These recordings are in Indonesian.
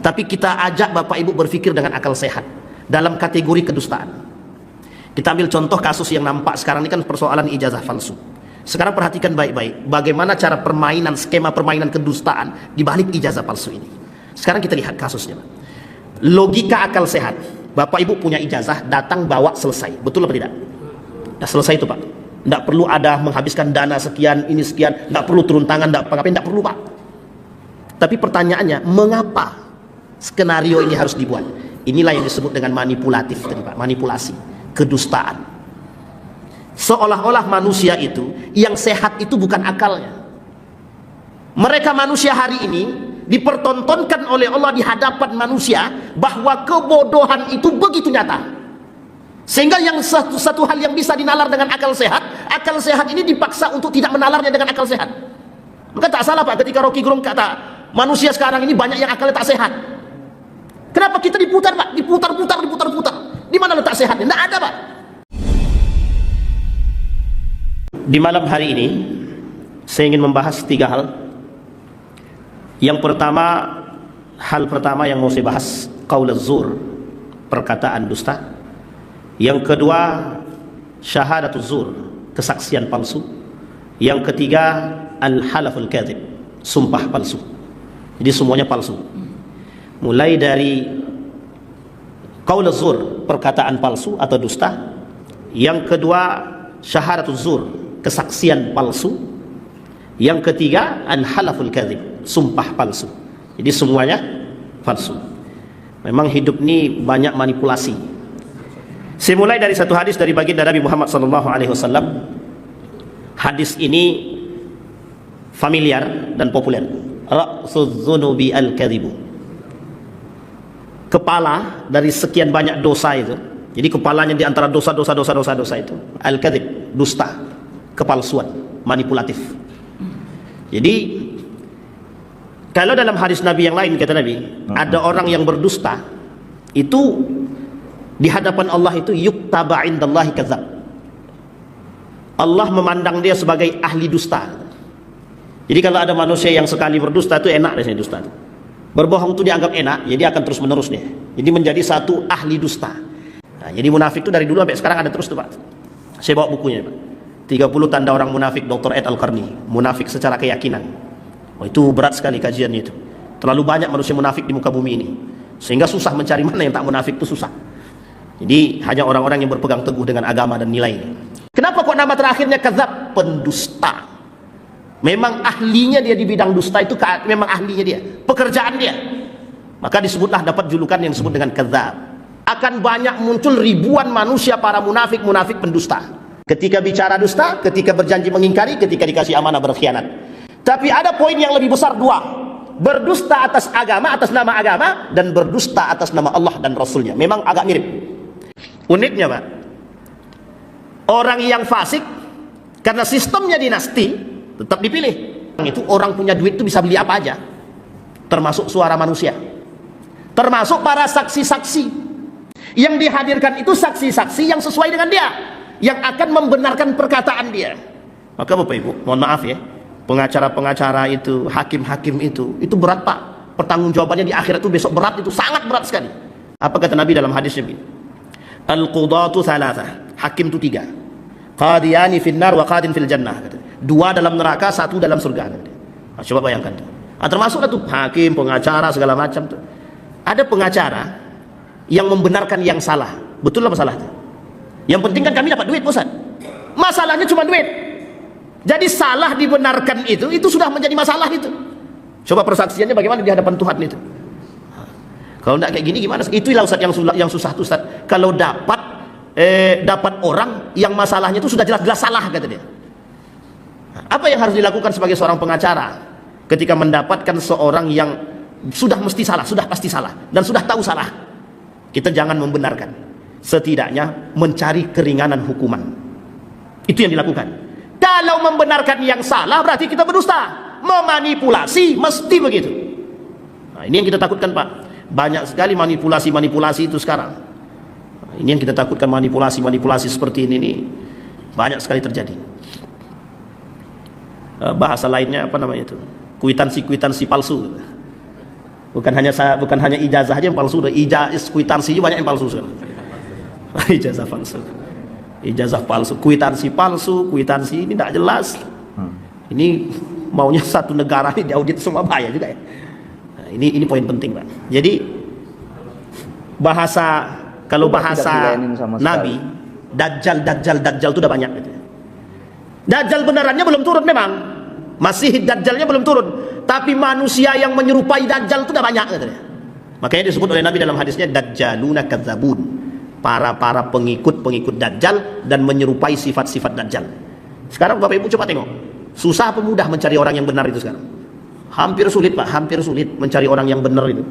Tapi kita ajak Bapak Ibu berpikir dengan akal sehat dalam kategori kedustaan. Kita ambil contoh kasus yang nampak sekarang ini kan persoalan ijazah palsu. Sekarang perhatikan baik-baik bagaimana cara permainan, skema permainan kedustaan di balik ijazah palsu ini. Sekarang kita lihat kasusnya. Logika akal sehat, Bapak Ibu punya ijazah, datang bawa selesai, betul apa tidak? Nah, selesai itu Pak. Tidak perlu ada menghabiskan dana sekian, ini sekian, tidak perlu turun tangan, tidak perlu Pak. Tapi pertanyaannya, mengapa skenario ini harus dibuat? Inilah yang disebut dengan manipulatif tadi Pak, manipulasi, kedustaan. Seolah-olah manusia itu yang sehat itu bukan akalnya. Mereka manusia hari ini dipertontonkan oleh Allah di hadapan manusia bahwa kebodohan itu begitu nyata, sehingga yang satu hal yang bisa dinalar dengan akal sehat ini dipaksa untuk tidak menalarnya dengan akal sehat. Maka tak salah Pak ketika Rocky Gerung kata manusia sekarang ini banyak yang akalnya tak sehat. Kenapa kita diputar Pak? Diputar-putar. Di mana letak sehatnya? Tidak ada Pak. Di malam hari ini saya ingin membahas 3 hal. Yang pertama, hal pertama yang mau saya bahas, qaulaz zur, perkataan dusta. Yang kedua, syahadatuz zur, kesaksian palsu. Yang ketiga, al-halaful kadzib, sumpah palsu. Jadi semuanya palsu. Mulai dari qaulaz zur, perkataan palsu atau dusta. Yang kedua, syahadatuz zur, kesaksian palsu. Yang ketiga, al-halaful kadzib, sumpah palsu. Jadi semuanya palsu. Memang hidup ini banyak manipulasi. Saya mulai dari satu hadis dari baginda Nabi Muhammad SAW. Hadis ini familiar dan populer. Ra'suz dzunubi al-kadzibu, kepala dari sekian banyak dosa itu. Jadi kepalanya di antara dosa itu al-kadzib, dusta, kepalsuan, manipulatif. Jadi kalau dalam hadis Nabi yang lain kata Nabi, ada orang yang berdusta itu di hadapan Allah itu yuktaba indallahi kadzab. Allah memandang dia sebagai ahli dusta. Jadi kalau ada manusia yang sekali berdusta itu enak rasanya dusta. Berbohong itu dianggap enak, jadi akan terus menerus dia. Jadi menjadi satu ahli dusta. Nah, jadi munafik itu dari dulu sampai sekarang ada terus tuh Pak. Saya bawa bukunya Pak. 30 tanda orang munafik Dr. Ed Al-Qarni. Munafik secara keyakinan. Oh, itu berat sekali kajiannya itu. Terlalu banyak manusia munafik di muka bumi ini, sehingga susah mencari mana yang tak munafik, itu susah. Jadi hanya orang-orang yang berpegang teguh dengan agama dan nilainya. Kenapa kok nama terakhirnya kadzab? Pendusta. Memang ahlinya dia di bidang dusta itu, memang ahlinya dia, pekerjaan dia. Maka disebutlah dapat julukan yang disebut dengan kadzab. Akan banyak muncul ribuan manusia para munafik pendusta. Ketika bicara dusta, ketika berjanji mengingkari, ketika dikasih amanah berkhianat. Tapi ada poin yang lebih besar, 2. Berdusta atas agama, atas nama agama, dan berdusta atas nama Allah dan Rasulnya. Memang agak mirip. Uniknya Pak, orang yang fasik karena sistemnya dinasti tetap dipilih. Itu orang punya duit itu bisa beli apa aja, termasuk suara manusia, termasuk para saksi-saksi yang dihadirkan itu saksi-saksi yang sesuai dengan dia, yang akan membenarkan perkataan dia. Maka Bapak Ibu, mohon maaf ya, pengacara-pengacara itu, hakim-hakim itu berat Pak. Pertanggungjawabannya di akhirat itu besok berat, itu sangat berat sekali. Apa kata Nabi dalam hadisnya? Al-qudatu thalatha, hakim itu 3. Qadiyani finnar wa qadin fil jannah. 2 dalam neraka, 1 dalam surga. Nah, coba bayangkan tuh. Nah, termasuklah tuh hakim, pengacara, segala macam tuh. Ada pengacara yang membenarkan yang salah. Betul apa salah? Yang penting kan kami dapat duit, Ustaz. Masalahnya cuma duit. Jadi salah dibenarkan itu sudah menjadi masalah itu. Coba persaksiannya bagaimana di hadapan Tuhan itu. Kalau tidak kayak gini gimana? Itulah Ustaz yang susah tuh Ustaz. Kalau dapat orang yang masalahnya itu sudah jelas-jelas salah kata dia. Apa yang harus dilakukan sebagai seorang pengacara ketika mendapatkan seorang yang sudah mesti salah, sudah pasti salah, dan sudah tahu salah? Kita jangan membenarkan, setidaknya mencari keringanan hukuman. Itu yang dilakukan. Kalau membenarkan yang salah berarti kita berdusta, memanipulasi, mesti begitu. Nah, ini yang kita takutkan Pak. Banyak sekali manipulasi itu sekarang. Nah, ini yang kita takutkan, manipulasi seperti ini nih banyak sekali terjadi. Bahasa lainnya apa namanya itu? Kuitansi palsu. Bukan hanya ijazah aja yang palsu, ijazah kwitansi juga banyak yang palsu sekarang. Ijazah palsu, ijazah palsu, kwitansi palsu, kwitansi ini tidak jelas. Ini maunya satu negara ini diaudit semua, bahaya juga ya. Nah, ini poin penting, Pak. Jadi kalau bahasa Nabi, dajjal itu udah banyak gitu. Dajjal benerannya belum turun memang, masih dajjalnya belum turun, tapi manusia yang menyerupai dajjal itu udah banyak gitu. Makanya disebut oleh Nabi dalam hadisnya dajjaluna kadzabun, para pengikut dajjal dan menyerupai sifat-sifat dajjal. Sekarang Bapak Ibu coba tengok, susah apa mudah mencari orang yang benar itu sekarang? Hampir sulit, Pak, hampir sulit mencari orang yang benar itu.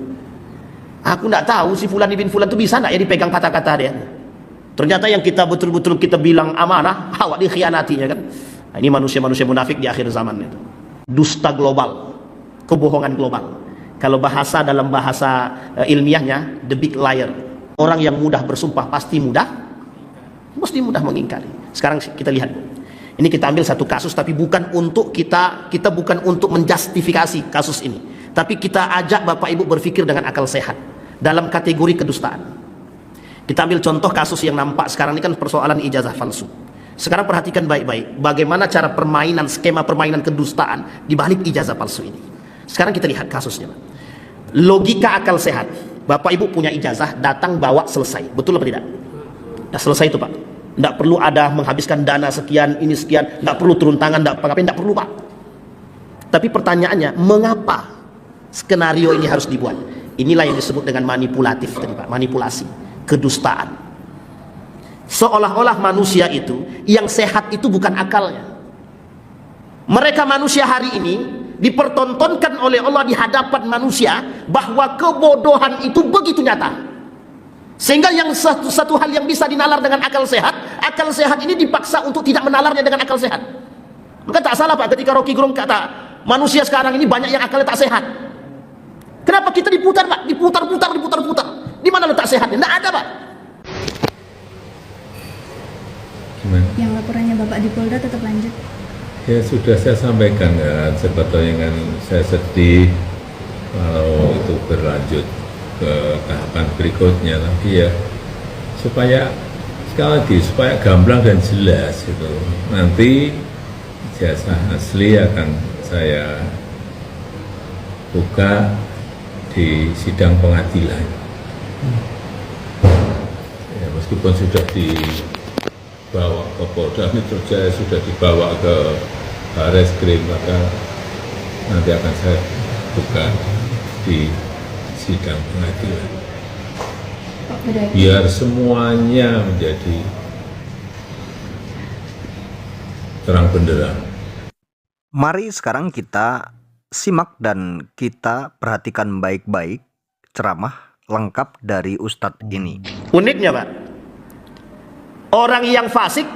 Aku tidak tahu si fulan bin fulan itu bisa tidak ya dipegang kata-kata dia. Ternyata yang kita betul-betul kita bilang amanah, awak dikhianatinya kan. Nah, ini manusia-manusia munafik di akhir zaman itu. Dusta global, kebohongan global. Kalau dalam bahasa ilmiahnya, the big liar. Orang yang mudah bersumpah pasti mudah mengingkari. Sekarang kita lihat, ini kita ambil satu kasus, tapi bukan untuk kita bukan untuk menjustifikasi kasus ini, tapi kita ajak Bapak Ibu berpikir dengan akal sehat dalam kategori kedustaan. Kita ambil contoh kasus yang nampak sekarang ini kan persoalan ijazah palsu. Sekarang perhatikan baik-baik bagaimana cara skema permainan kedustaan di balik ijazah palsu ini. Sekarang kita lihat kasusnya. Logika akal sehat, Bapak Ibu punya ijazah, datang bawa selesai, betul apa tidak? Nah, selesai itu, Pak. Tidak perlu ada menghabiskan dana sekian, ini sekian, tidak perlu turun tangan, tidak perlu, Pak. Tapi pertanyaannya, mengapa skenario ini harus dibuat? Inilah yang disebut dengan manipulatif tadi, Pak, manipulasi, kedustaan. Seolah-olah manusia itu yang sehat itu bukan akalnya. Mereka manusia hari ini dipertontonkan oleh Allah di hadapan manusia bahwa kebodohan itu begitu nyata, sehingga yang satu hal yang bisa dinalar dengan akal sehat ini dipaksa untuk tidak menalarnya dengan akal sehat. Maka tak salah, Pak, ketika Rocky Gerung kata manusia sekarang ini banyak yang akalnya tak sehat. Kenapa kita diputar, Pak? Diputar. Di mana letak sehatnya? Tidak ada, Pak. Gimana? Yang laporannya Bapak di Polda tetap lanjut? Ya sudah saya sampaikan kan, sebetulnya kan saya sedih kalau itu berlanjut ke tahapan berikutnya, tapi ya supaya sekali lagi supaya gamblang dan jelas itu, nanti ijazah asli akan saya buka di sidang pengadilan. Ya, meskipun sudah dibawa ke Polda Metro Jaya, sudah dibawa ke Barreskrim, maka nanti akan saya buka di sidang pengadilan. Biar semuanya menjadi terang benderang. Mari sekarang kita simak dan kita perhatikan baik-baik ceramah lengkap dari Ustadz ini. Uniknya, Pak, orang yang fasik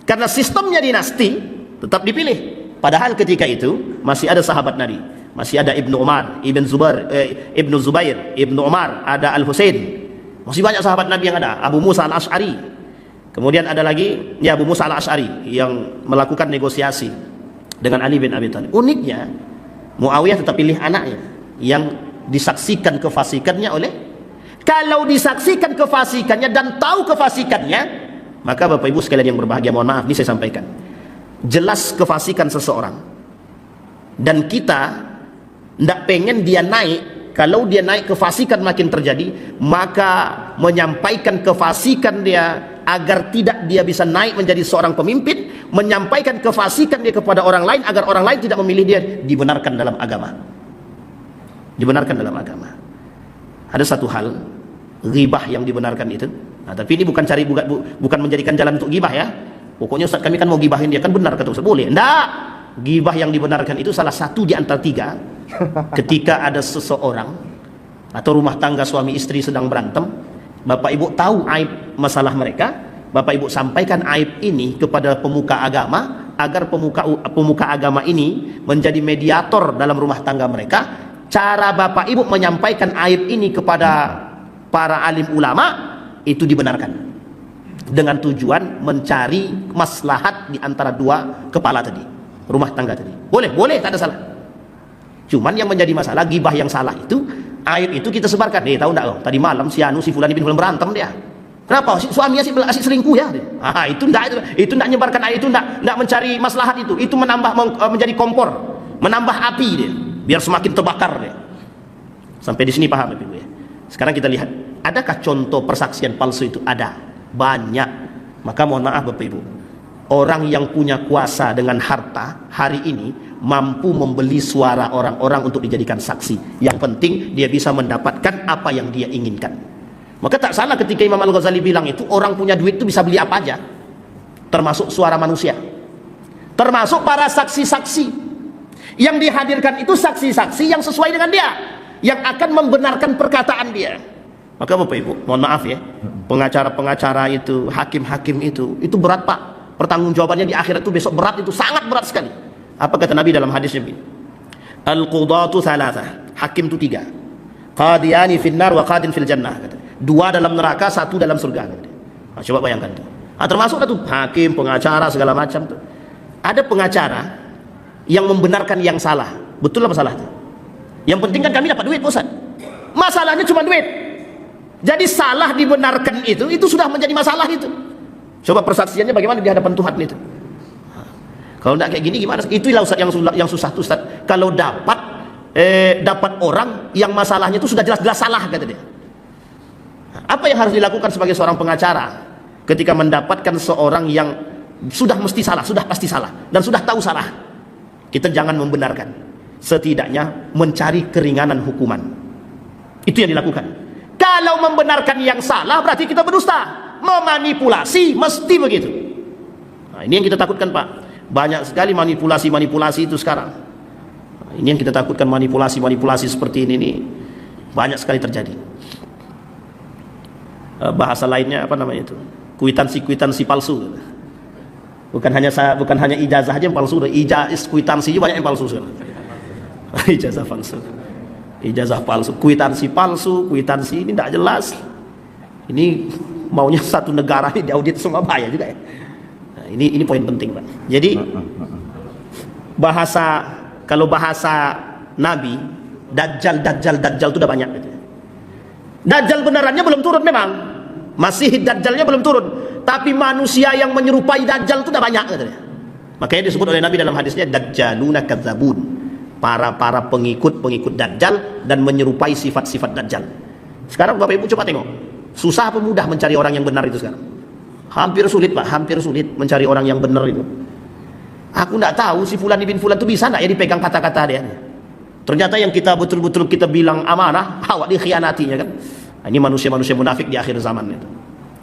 karena sistemnya dinasti tetap dipilih. Padahal ketika itu masih ada sahabat Nabi, masih ada Ibnu Umar, Ibnu Zubair, Ibnu Umar, ada Al-Husain, masih banyak sahabat Nabi yang ada, Abu Musa Al-Ash'ari. Kemudian ada lagi ya Abu Musa Al-Ash'ari yang melakukan negosiasi dengan Ali bin Abi Thalib. Uniknya Muawiyah tetap pilih anaknya yang disaksikan kefasikannya oleh, kalau disaksikan kefasikannya dan tahu kefasikannya, maka Bapak Ibu sekalian yang berbahagia, mohon maaf, ini saya sampaikan, jelas kefasikan seseorang dan kita tidak pengen dia naik. Kalau dia naik, kefasikan makin terjadi, maka menyampaikan kefasikan dia agar tidak dia bisa naik menjadi seorang pemimpin, menyampaikan kefasikan dia kepada orang lain agar orang lain tidak memilih dia, dibenarkan dalam agama. Dibenarkan dalam agama. Ada satu hal, ghibah yang dibenarkan itu. Nah, tapi ini bukan menjadikan jalan untuk ghibah ya. Pokoknya Ustaz kami kan mau gibahin dia, kan benar kata Ustaz, boleh. Enggak. Ghibah yang dibenarkan itu salah satu di antara tiga. Ketika ada seseorang atau rumah tangga suami istri sedang berantem, Bapak Ibu tahu aib masalah mereka, Bapak Ibu sampaikan aib ini kepada pemuka agama agar pemuka agama ini menjadi mediator dalam rumah tangga mereka. Cara Bapak Ibu menyampaikan aib ini kepada para alim ulama itu dibenarkan dengan tujuan mencari maslahat di antara dua kepala tadi, rumah tangga tadi. Boleh, tak ada salah. Cuman yang menjadi masalah, ghibah yang salah itu aib itu kita sebarkan. Tahu enggak loh, tadi malam si Anu si Fulan bin Fulan berantem dia. Kenapa? Suaminya asik selingkuh ya. Itu enggak nyebarkan aib, itu enggak mencari maslahat itu. Itu menjadi kompor, menambah api dia, biar semakin terbakar dia. Sampai di sini paham Ibu ya. Sekarang kita lihat, adakah contoh persaksian palsu itu? Ada, banyak. Maka mohon maaf Bapak Ibu, orang yang punya kuasa dengan harta hari ini mampu membeli suara orang-orang untuk dijadikan saksi. Yang penting dia bisa mendapatkan apa yang dia inginkan. Maka tak salah ketika Imam Al-Ghazali bilang itu orang punya duit itu bisa beli apa aja, termasuk suara manusia, termasuk para saksi-saksi yang dihadirkan itu saksi-saksi yang sesuai dengan dia, yang akan membenarkan perkataan dia. Maka Bapak Ibu, mohon maaf ya, pengacara-pengacara itu, hakim-hakim itu berat Pak. Pertanggungjawabannya di akhirat itu besok berat, itu sangat berat sekali. Apa kata Nabi dalam hadisnya? Al-qudatu thalatha, hakim itu 3. Qadiyani finnar wa qadin fil jannah. 2 dalam neraka, 1 dalam surga. Coba bayangkan itu. Termasuk itu hakim, pengacara, segala macam tuh. Ada pengacara yang membenarkan yang salah. Betul apa salah? Yang penting kan kami dapat duit, Ustaz. Masalahnya cuma duit. Jadi salah dibenarkan itu sudah menjadi masalah itu. Coba persaksiannya bagaimana di hadapan Tuhan itu. Kalau tidak kayak gini gimana? Itulah Ustaz yang susah tuh Ustaz. Kalau dapat orang yang masalahnya itu sudah jelas-jelas salah kata dia. Apa yang harus dilakukan sebagai seorang pengacara ketika mendapatkan seorang yang sudah mesti salah, sudah pasti salah dan sudah tahu salah? Kita jangan membenarkan. Setidaknya mencari keringanan hukuman. Itu yang dilakukan. Kalau membenarkan yang salah berarti kita berdusta, memanipulasi, mesti begitu. Nah, ini yang kita takutkan Pak. Banyak sekali manipulasi itu sekarang. Nah, ini yang kita takutkan, manipulasi seperti ini nih banyak sekali terjadi. Bahasa lainnya apa namanya itu? Kuitansi palsu. Bukan hanya ijazah aja yang palsu, kuitansi juga banyak yang palsu sekarang. Ijazah palsu, kuitansi ini tidak jelas. Ini maunya satu negara ini diaudit semua, bahaya juga ya. Nah, ini poin penting Pak. Jadi kalau bahasa Nabi, Dajjal itu udah banyak gitu. Dajjal benerannya belum turun memang, masih Dajjalnya belum turun, tapi manusia yang menyerupai Dajjal itu udah banyak katanya. Makanya disebut oleh Nabi dalam hadisnya Dajjaluna kadzabun, para pengikut Dajjal dan menyerupai sifat-sifat Dajjal. Sekarang Bapak Ibu coba tengok, susah apa mudah mencari orang yang benar itu sekarang? Hampir sulit Pak, hampir sulit mencari orang yang benar itu. Aku tidak tahu si Fulan bin Fulan itu bisa tidak ya dipegang kata-kata dia. Ternyata yang kita betul-betul kita bilang amanah, awak dikhianatinya kan. Nah, ini manusia-manusia munafik di akhir zaman itu.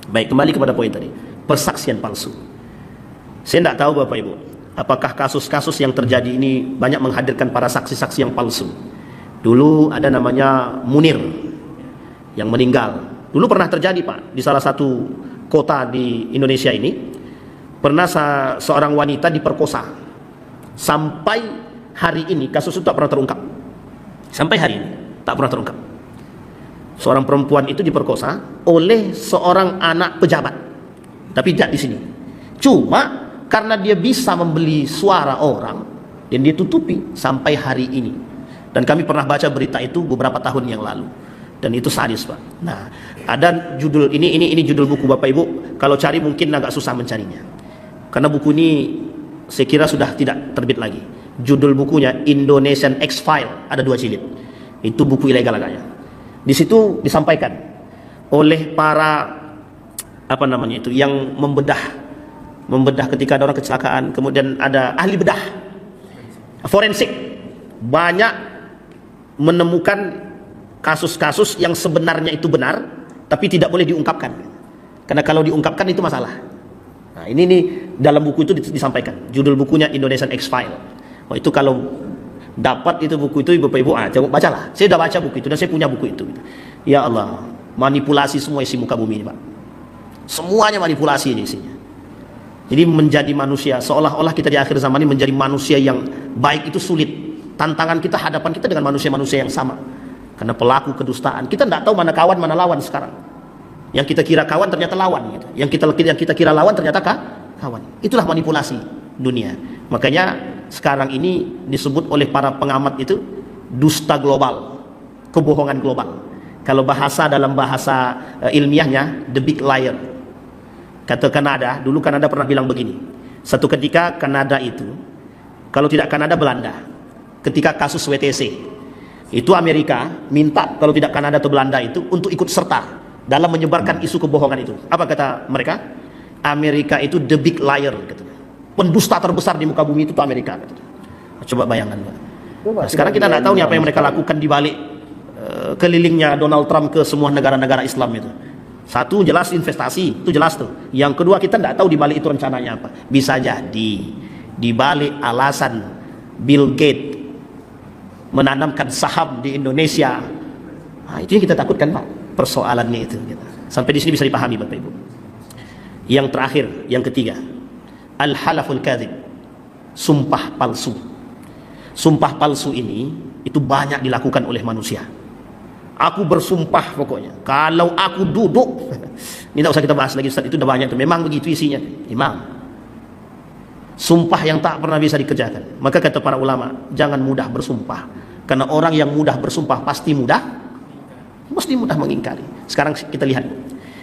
Baik, kembali kepada poin tadi, persaksian palsu. Saya tidak tahu Bapak Ibu, apakah kasus-kasus yang terjadi ini banyak menghadirkan para saksi-saksi yang palsu. Dulu ada namanya Munir yang meninggal. Dulu pernah terjadi Pak, di salah satu kota di Indonesia ini, pernah seorang wanita diperkosa. Sampai hari ini kasus itu tak pernah terungkap. Sampai hari ini tak pernah terungkap. Seorang perempuan itu diperkosa oleh seorang anak pejabat, tapi tidak di sini. Cuma karena dia bisa membeli suara orang dan dia tutupi sampai hari ini. Dan kami pernah baca berita itu beberapa tahun yang lalu. Dan itu sadis Pak. Nah, ada judul ini judul buku Bapak Ibu. Kalau cari mungkin agak susah mencarinya, karena buku ini saya kira sudah tidak terbit lagi. Judul bukunya Indonesian X-File, ada 2 jilid. Itu buku ilegal agaknya. Di situ disampaikan oleh para yang membedah ketika ada orang kecelakaan, kemudian ada ahli bedah forensik, banyak menemukan kasus-kasus yang sebenarnya itu benar tapi tidak boleh diungkapkan, karena kalau diungkapkan itu masalah. Nah, ini nih dalam buku itu disampaikan. Judul bukunya Indonesian X-File. Oh, itu kalau dapat itu buku itu Bapak Ibu coba bacalah. Saya sudah baca buku itu dan saya punya buku itu. Ya Allah, manipulasi semua isi muka bumi ini Pak. Semuanya manipulasi ini isinya. Jadi menjadi manusia, seolah-olah kita di akhir zaman ini menjadi manusia yang baik itu sulit. Tantangan kita, hadapan kita dengan manusia-manusia yang sama. Karena pelaku kedustaan, kita tidak tahu mana kawan mana lawan sekarang. Yang kita kira kawan ternyata lawan gitu. Yang kita kira lawan ternyata kawan. Itulah manipulasi dunia. Makanya sekarang ini disebut oleh para pengamat itu dusta global. kebohongan global. Kalau dalam bahasa ilmiahnya, the big liar. Kata Kanada, dulu Kanada pernah bilang begini. Satu ketika Kanada itu, kalau tidak Kanada, Belanda. Ketika kasus WTC, itu Amerika minta kalau tidak Kanada atau Belanda itu untuk ikut serta dalam menyebarkan isu kebohongan itu. Apa kata mereka? Amerika itu the big liar, katanya. Pendusta terbesar di muka bumi itu tuh Amerika, katanya. Coba bayangkan. Nah, sekarang kita tidak tahu nih apa yang mereka lakukan di balik kelilingnya Donald Trump ke semua negara-negara Islam itu. Satu, jelas investasi, itu jelas tuh. Yang kedua, kita tidak tahu di balik itu rencananya apa. Bisa jadi di balik alasan Bill Gates menanamkan saham di Indonesia. Nah, itu yang kita takutkan, Pak. Persoalannya itu. Sampai di sini bisa dipahami, Bapak Ibu. Yang terakhir, yang ketiga, al-halaful kadhib, sumpah palsu. Sumpah palsu ini itu banyak dilakukan oleh manusia. Aku bersumpah pokoknya, kalau aku duduk, ini tak usah kita bahas lagi Ustaz, itu udah banyak tuh. Memang begitu isinya, imam. Sumpah yang tak pernah bisa dikerjakan. Maka kata para ulama, jangan mudah bersumpah, karena orang yang mudah bersumpah pasti mudah mengingkari. Sekarang kita lihat,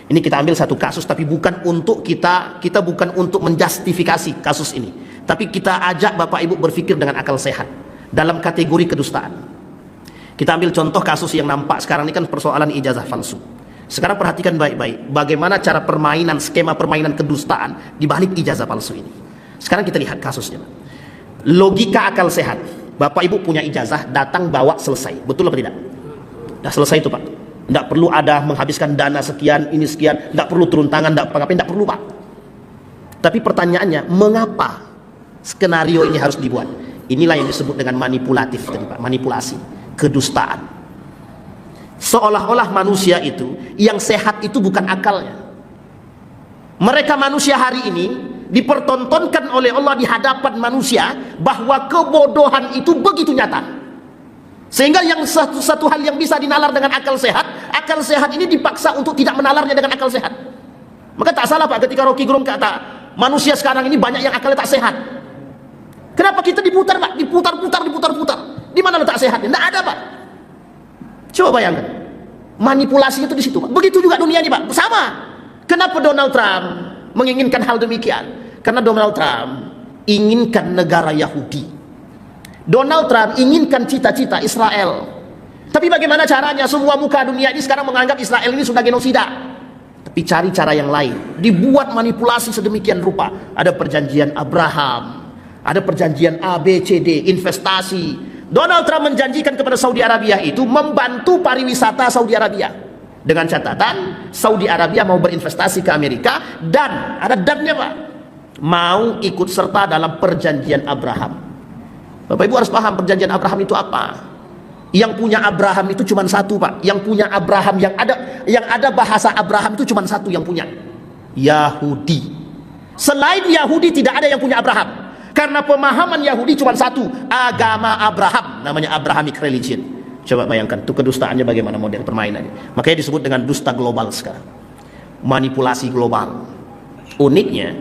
ini kita ambil satu kasus, tapi bukan untuk kita bukan untuk menjustifikasi kasus ini, tapi kita ajak Bapak Ibu berpikir dengan akal sehat dalam kategori kedustaan. Kita ambil contoh kasus yang nampak sekarang ini kan persoalan ijazah palsu. Sekarang perhatikan baik-baik bagaimana cara permainan, skema permainan kedustaan di balik ijazah palsu ini. Sekarang kita lihat kasusnya. Logika akal sehat. Bapak Ibu punya ijazah, datang bawa selesai. Betul apa tidak? Dah selesai itu, Pak. Tidak perlu ada menghabiskan dana sekian, ini sekian, tidak perlu turun tangan, tidak perlu, Pak. Tapi pertanyaannya, mengapa skenario ini harus dibuat? Inilah yang disebut dengan manipulatif tadi, Pak. Manipulasi, kedustaan. Seolah-olah manusia itu yang sehat itu bukan akalnya. Mereka manusia hari ini dipertontonkan oleh Allah di hadapan manusia bahwa kebodohan itu begitu nyata, sehingga yang satu hal yang bisa dinalar dengan akal sehat ini dipaksa untuk tidak menalarnya dengan akal sehat. Maka tak salah, Pak, ketika Rocky Gerung kata manusia sekarang ini banyak yang akalnya tak sehat. Kenapa kita diputar, Pak? Diputar. Di mana letak sehatnya? Tidak ada, Pak. Coba bayangkan, manipulasinya itu di situ, Pak. Begitu juga dunia ini, Pak. Sama. Kenapa Donald Trump menginginkan hal demikian? Karena Donald Trump inginkan negara Yahudi. Donald Trump inginkan cita-cita Israel. Tapi bagaimana caranya? Semua muka dunia ini sekarang menganggap Israel ini sudah genosida. Tapi cari cara yang lain. Dibuat manipulasi sedemikian rupa. Ada perjanjian Abraham, ada perjanjian A, B, C, D, investasi. Donald Trump menjanjikan kepada Saudi Arabia itu membantu pariwisata Saudi Arabia, dengan catatan Saudi Arabia mau berinvestasi ke Amerika, dan ada dannya, Pak, mau ikut serta dalam perjanjian Abraham. Bapak Ibu harus paham perjanjian Abraham itu apa. Yang punya Abraham itu cuma satu, Pak. Yang punya Abraham, yang ada bahasa Abraham itu cuma satu yang punya, Yahudi. Selain Yahudi tidak ada yang punya Abraham. Karena pemahaman Yahudi cuma satu, agama Abraham, namanya Abrahamic religion. Coba bayangkan, itu kedustaannya bagaimana model permainannya. Makanya disebut dengan dusta global sekarang. Manipulasi global. Uniknya,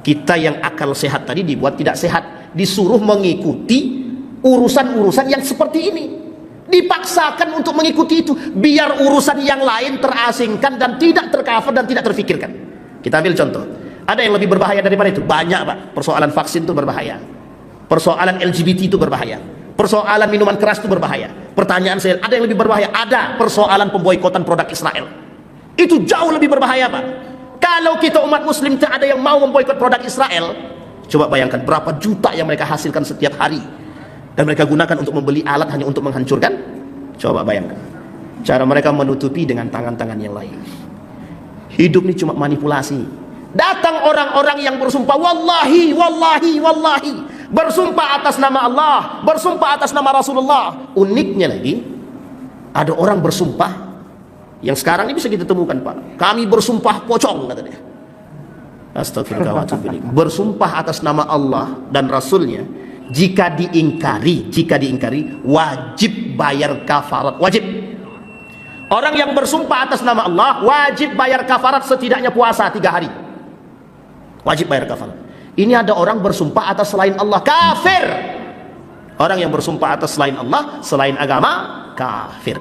kita yang akal sehat tadi dibuat tidak sehat. Disuruh mengikuti urusan-urusan yang seperti ini. Dipaksakan untuk mengikuti itu, biar urusan yang lain terasingkan dan tidak tercover dan tidak terfikirkan. Kita ambil contoh. Ada yang lebih berbahaya daripada itu? Banyak, Pak. Persoalan vaksin itu berbahaya. Persoalan LGBT itu berbahaya. Persoalan minuman keras itu berbahaya. Pertanyaan saya, ada yang lebih berbahaya? Ada. Persoalan pemboikotan produk Israel. Itu jauh lebih berbahaya, Pak. Kalau kita umat muslim tak ada yang mau memboikot produk Israel, coba bayangkan berapa juta yang mereka hasilkan setiap hari. Dan mereka gunakan untuk membeli alat hanya untuk menghancurkan. Coba bayangkan. Cara mereka menutupi dengan tangan-tangan yang lain. Hidup ini cuma manipulasi. Datang orang-orang yang bersumpah, wallahi, bersumpah atas nama Allah, bersumpah atas nama Rasulullah. Uniknya lagi, ada orang bersumpah yang sekarang ini bisa kita temukan, Pak. Kami bersumpah pocong, kata dia. Astagfirullah. Bersumpah atas nama Allah dan Rasulnya, jika diingkari, wajib bayar kafarat. Wajib. Orang yang bersumpah atas nama Allah wajib bayar kafarat, setidaknya puasa 3 hari. Wajib bayar kafarat. Ini ada orang bersumpah atas selain Allah, kafir. Orang yang bersumpah atas selain Allah, selain agama, kafir.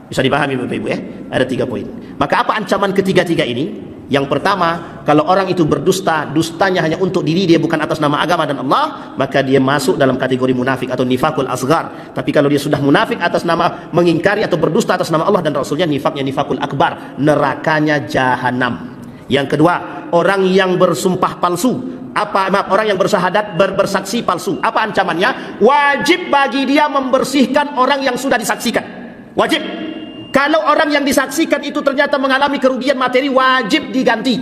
Bisa dipahami Bapak Ibu ya? Ada 3 poin. Maka apa ancaman ketiga-tiga ini? Yang pertama, kalau orang itu berdusta, dustanya hanya untuk diri dia, bukan atas nama agama dan Allah, maka dia masuk dalam kategori munafik atau nifakul asghar. Tapi kalau dia sudah munafik atas nama mengingkari atau berdusta atas nama Allah dan Rasulnya, nifaknya nifakul akbar, nerakanya jahanam. Yang kedua, orang yang bersumpah palsu, orang yang bersyahadat bersaksi palsu, apa ancamannya? Wajib bagi dia membersihkan orang yang sudah disaksikan. Wajib. Kalau orang yang disaksikan itu ternyata mengalami kerugian materi, wajib diganti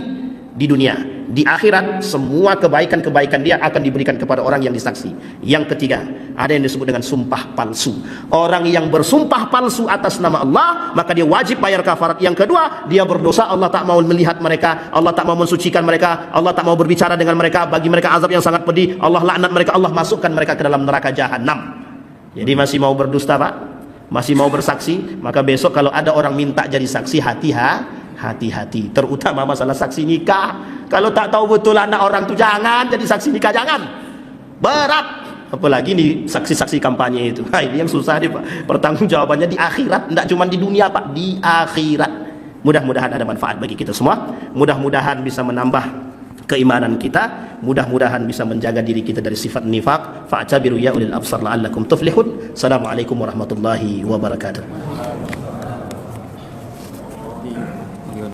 di dunia. Di akhirat semua kebaikan-kebaikan dia akan diberikan kepada orang yang disaksi. Yang ketiga, ada yang disebut dengan sumpah palsu. Orang yang bersumpah palsu atas nama Allah, maka dia wajib bayar kafarat. Yang kedua, dia berdosa, Allah tak mau melihat mereka, Allah tak mau mensucikan mereka, Allah tak mau berbicara dengan mereka, bagi mereka azab yang sangat pedih, Allah laknat mereka, Allah masukkan mereka ke dalam neraka jahanam. Jadi masih mau berdusta Pak? Masih mau bersaksi? Maka besok kalau ada orang minta jadi saksi, hati-hati, terutama masalah saksi nikah. Kalau tak tahu betul anak orang tu, jangan jadi saksi nikah, jangan. Berat. Apalagi nih saksi-saksi kampanye itu. Ini yang susah nih Pak. Pertanggungjawabannya di akhirat, tidak cuma di dunia Pak, di akhirat. Mudah-mudahan ada manfaat bagi kita semua. Mudah-mudahan bisa menambah keimanan kita, mudah-mudahan bisa menjaga diri kita dari sifat nifaq. Fa'tabiru ya ulil absar la'allakum tuflihun. Assalamualaikum warahmatullahi wabarakatuh.